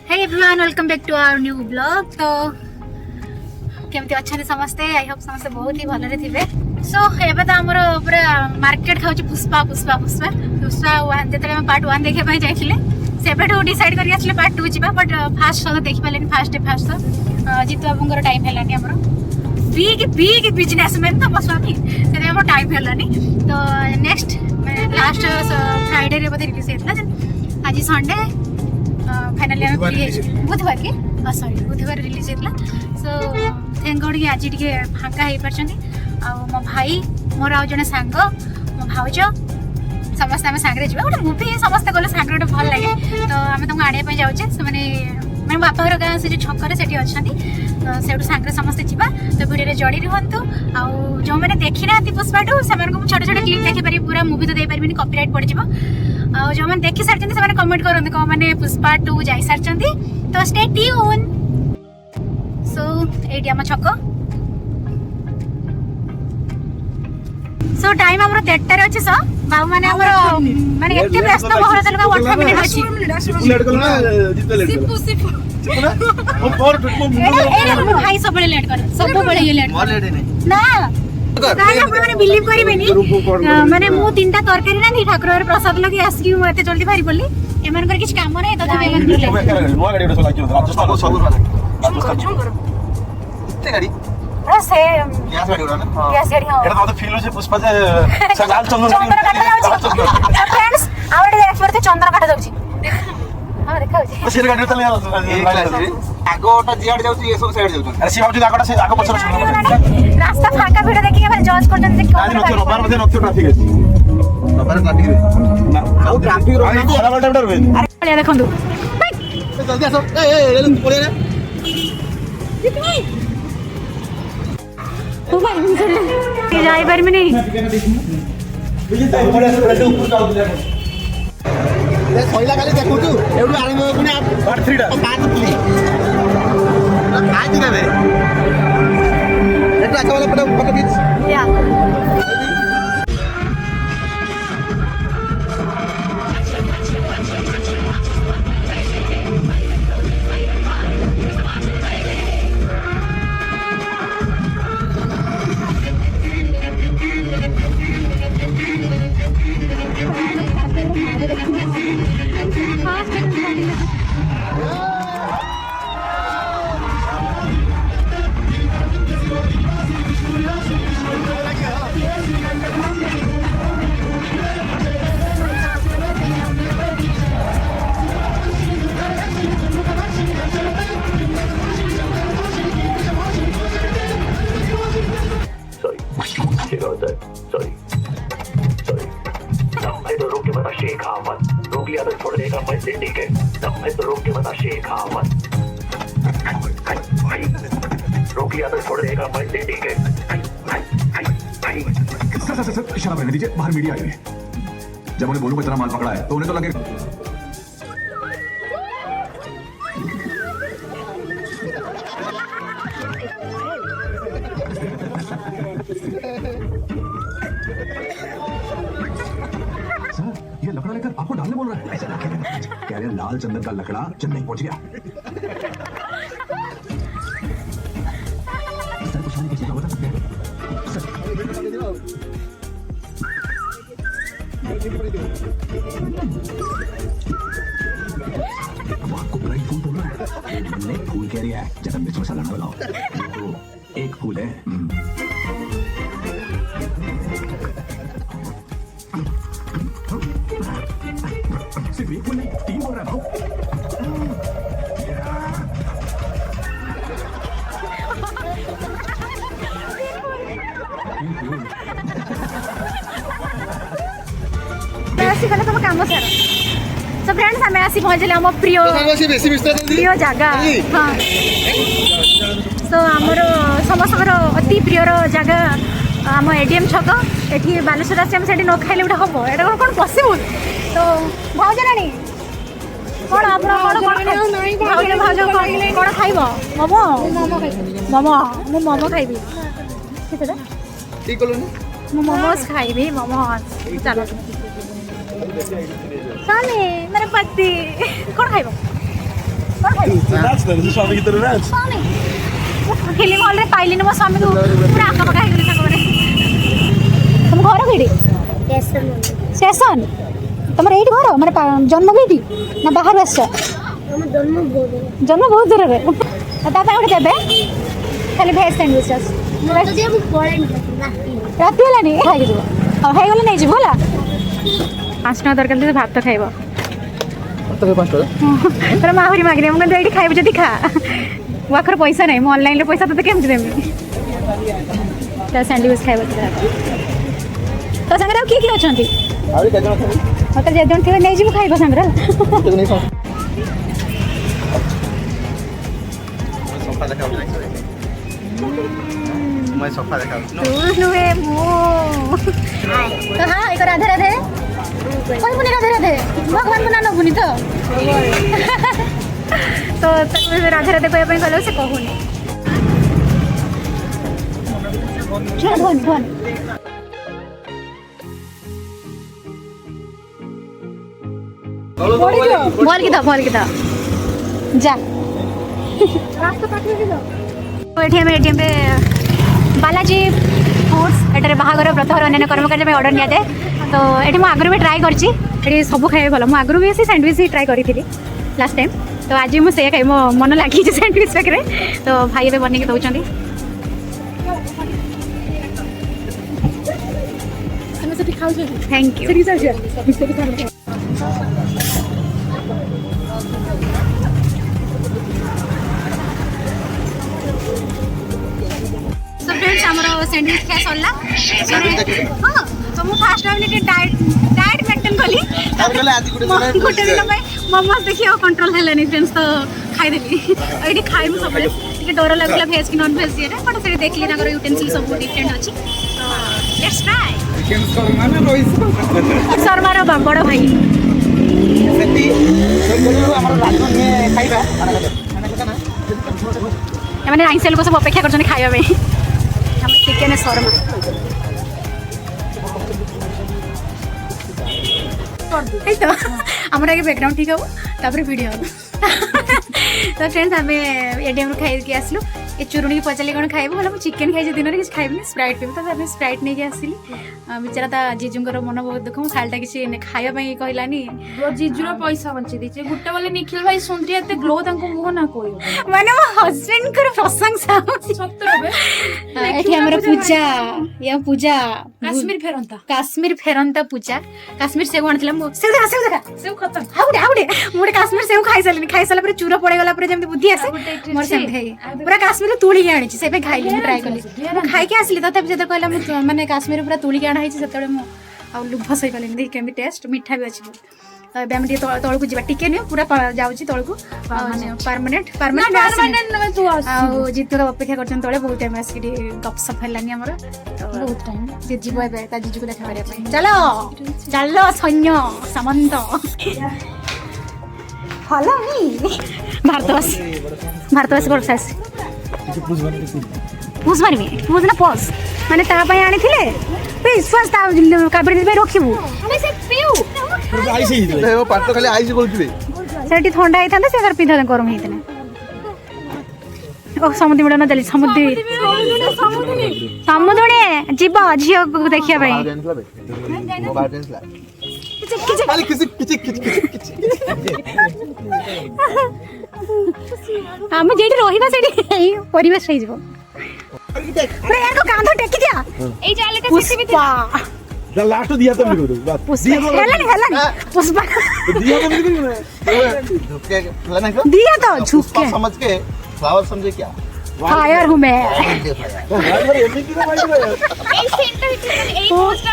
Hey everyone, welcome back to our new vlog. तो केमती अच्छा समस्ते आई होप समस्ते बहुत ही भलरे थिबे. सो एबे तो हमर पूरा मार्केट खाउची पुष्पा पुष्पा पुष्पा पुष्पा वन जेतले हम पार्ट 1 देखे पई जाइथिले सेबेठो डिसाइड करि आछले पार्ट 2 जिबा बट फास्ट शो देखि पालेनी फास्ट जीतू बाबूंगर टाइम हेलानी हमर बिग बिजनेसमैन तो बसवानी से हमर टाइम हेलानी. तो नेक्स्ट लास्ट फ्राइडे रे बदे रिलीज हेतला आज संडे फाइनली आम बुधवार के सॉरी बुधवार रिलीज होता. सो थैंक गॉड कि आज टे फाँका हो पार्टी मो भाई मोर आउ जड़े सांग मो भाउज समस्ते आम सांगे जा गोटे मुवी समस्ते गले सांगे गोटे भल लगे. तो आम तुमको आने जाऊे से मैंने बापा घर गाँ से जो छकरे से अच्छा तो से सांगे समस्ते जा. तो भिडियो जड़ी रुहतु आउ जो मैंने देखी ना पुष्पा टू से छोटे छोटे क्लिप देखिपारे पूरा मुवी तो देपारे कॉपीराइट पड़ जाए. जो मैंने देखी सारी से कमेंट करते कौन मैंने पुष्पा 2 जाई सारी. तो स्टे ट्यून. सो एटी आम छक सो टाइम हमर 3टार अछि सो बाबू माने हमर माने एते व्यस्त बहर देलका 8 मिनिट अछि लेट कर ना जितने लेट कर ना ओ और ए भाई सब बड़े लेट कर सब बड़े ये लेट मोर लेट नहीं ना काहे आपण माने बिलीव करिबेनी माने मु 3टा तरकारी ना ठाकुर प्रसाद लगी आसी मु एते जल्दी भारी पड़ली एमान कर किछ काम नै तथि बेगन नो गाड़ी उठा लागी राजस्थान सब राजस्थान कितने गाड़ी से गैस गाड़ी उड़ा ना गैस गाड़ी हां एटा तो फील हो पुष्पा से लाल चंदन फ्रेंड्स आवडे एक्सपर्ट थे चंद्र काटा जाउची हां देखा होची से गाड़ी उठा ले आगोटा जियाड जाउची ये सब साइड जाउची अरे सी भाउजी आगोटा से आगो पछर रास्ता फाका भिड़ देखि के जज करते देखि आज नथि रबार मध्ये नथि ट्रैफिक अछि रबार ट्रैफिक ना आउ ट्रैफिक रो खरा बाटा बाटा रे अरे देखंदु जल्दी आसो ए पळे रे कितनी ओ भाई मुझे जाई बार में नहीं ए सइला खाली देखु तू एडू आरंभ कोनी पार्ट 3 टा पार्ट 3 आज देबे एटा वाला फोटो खींच या शेख अहमद रोक लिया तो छोड़ देगा मैं सिटी के तब मैं तो रोक के बता शेख अहमद रोक लिया तो छोड़ देगा मैं सिटी के सर शराब रहने दीजिए बाहर मीडिया आई है जब उन्हें बोलूंगा इतना माल पकड़ा है तो उन्हें तो लगे लकड़ा लेकर आपको डालने बोल रहा है. ऐसा ना कह रहे लाल चंदन का लकड़ा चेन्नई पहुंच गया. सर कुछ नहीं कैसे बता सकते हैं आपको ब्राइट फूल बोल रहा है. नहीं फूल कह रहा है जब मिर्च मसाला ना बनाओ. एक फूल है सिर्फ एक फूल नहीं 3 बोल रहा है भाऊ. ऐसी गले तुम काम सारा. सो फ्रेंड्स हमें आसी पहुंचले हम प्रिय जगह हां. सो हमर समस्त अति प्रिय जगह आम एडीएम छक एठी बालेश्वर आसी हम सेठी न खाइले उठा हबो एटा कोन पॉसिबल. तो भाउज रानी कोन आपन कोन भाउज कोन खाइबो मोमो मोमो मो मोमो खाइबी केतेटा ठीक कोलोनी मो मोमोस खाइबी मोमोस. चलो स्वामी मेरे पति कौन खाइब कौन खाइबो नाच ना स्वामी की तरह नाच स्वामी फिल्म हॉल रे पाइलिन मो स्वामी को पूरा आका पका हेगले साको रे तुम घर केडी स्टेशन तुम एठी घर माने जन्म बेटी ना बाहर आछ जन्म बहुत दूर रे ता पे उठे देबे खाली भेज सैंडविच राति हेलानी खाई जीव हे गले नै जीव होला 5 टका दरकार दे भात खाइबो तो 5 टका तर माहुरी मागने मुझे एठी खाइबो जदी खा वाखर पैसा नहीं मु ऑनलाइन ले पैसा तो केम देमी ता सैंडविच खाइबो तो संगरा की अछंती आरे के जण थी मत जे जण थे नै जीव खाइबो संगरा तो नहीं सोफा देखा मैं सोफा देखा तू नुहे मो तो हां एक राधे राधे कोई पुनी राधे राधे भगवान को ना बुनी तो तो तक राधे राधे कहया पई कहलो से कहूनी चल धन धन बोल की दो जा रास्ता काटी के दो तो एठी हम एटीएम रे बालाजी फूड्स एटारे बाहागर व्रतहर अन्य कर्मकार्य में ऑर्डर निया जाए तो एठी मु आगरु भी ट्राई करछि एठी सब खाए भलो मु आगरु भी से सैंडविच ही ट्राई करी लास्ट टाइम तो आज मु से खाइ मो मन लागी जे सैंडविच पाकरे तो भाई बे बने के दउछंदी हम से खाउ छै थैंक यू फ्रेंड्स हमरो सैंडविच खाए सरला हां तो मु फास्ट टाइम ने डाइट मेंटेन कली गोटे दिन में मोमोज देखियो कंट्रोल हेलानी फ्रेंड्स तो खाई देली एठी खाइ मु सबले टिके डर लागला वेज की नॉन वेज जे रे बट से देखली नागर यूटेंसिल सब डिफरेंट अछि तो लेट्स ट्राई चिकन शर्मा ना रोइस शर्मा रो बड़ भाई सेती हमर राजन में खाइबा माने आइंसेल को सब अपेक्षा करछन खाइबा में हम चिकन शर्मा तो हमारा आगे बैकग्राउंड ठीक हो तापर वीडियो तो फ्रेंड्स आम एटीएम खाई के आसलु ए चुरुणी की पचारे कौन खाइबू बोला मुझे चिकेन खाई दिन में किसी खाइबी स्प्राइट पीबी तो आम स्प्राइट नहीं आसली बेचारा ता जीजुंर मन बहुत दुख मुझे खालटा किसी खाइबा कहलानी जीजुर पैसा बंची दीचे गुटे बोले निखिल भाई सुंदरी एते ग्लो तांको मुह ना कोई माने मो हस्बैंड को प्रशंसा सत्तर एठी हमर पूजा या पूजा काश्मीर फेरंता पूजा काश्मीर सेव आनथिला मो सेव देखा सेव खत्म हाउडे मोटे काश्मीर सेव खाई साला पर चूरा पड़े गला पर जेमति बुद्धि आसे मोर सेम हे पूरा काश्मीर तुली के आनी से खाइली मु ट्राई कली खाई के आसली तथापि जब कहला माने काश्मीर पूरा तुली के आना है सेतबे मु आ लुभ सही कले देख केमि टेस्ट मीठा भी अछि अब हम तौल को जीवा टिके नहीं पूरा जाउची तौल को परमानेंट नमे तू आस आ जीत तो अपेक्षा करछन तौले बहुत टाइम आसी गपसप हेलानी हमर बहुत टाइम जे जीव एबे ता जीजू को देखा करे पई चलो सैन्य सामंत हला मी भारतवासी वर्षास पूछ मारबी पूछ ना पोस माने ता पई आनी थिले विश्वास ता काबड़ी दे रखिबू हमें से पिउ आइस ही वो पाट खाली आइस बोलछबे सेठी ठंडा आइथा से सर पिधा गरम हेतने ओ समुद्र मिडना चली समुद्र जीव झियो को देखिया भाई हम जेठी रहिबा सेठी परिवेश होई जबो अरे यार को कांधो टेकी दिया ए जाले का सिटी भी द लास्ट दिया तो मेरे को बस दिया हेलानी पुष्पा दिया तो मेरे को झुके लेना को दिया तो झुके समझ के फ्लावर समझे क्या फायर हूं मैं फायर एमपी की भाई ए सेंटर ए पोस्ट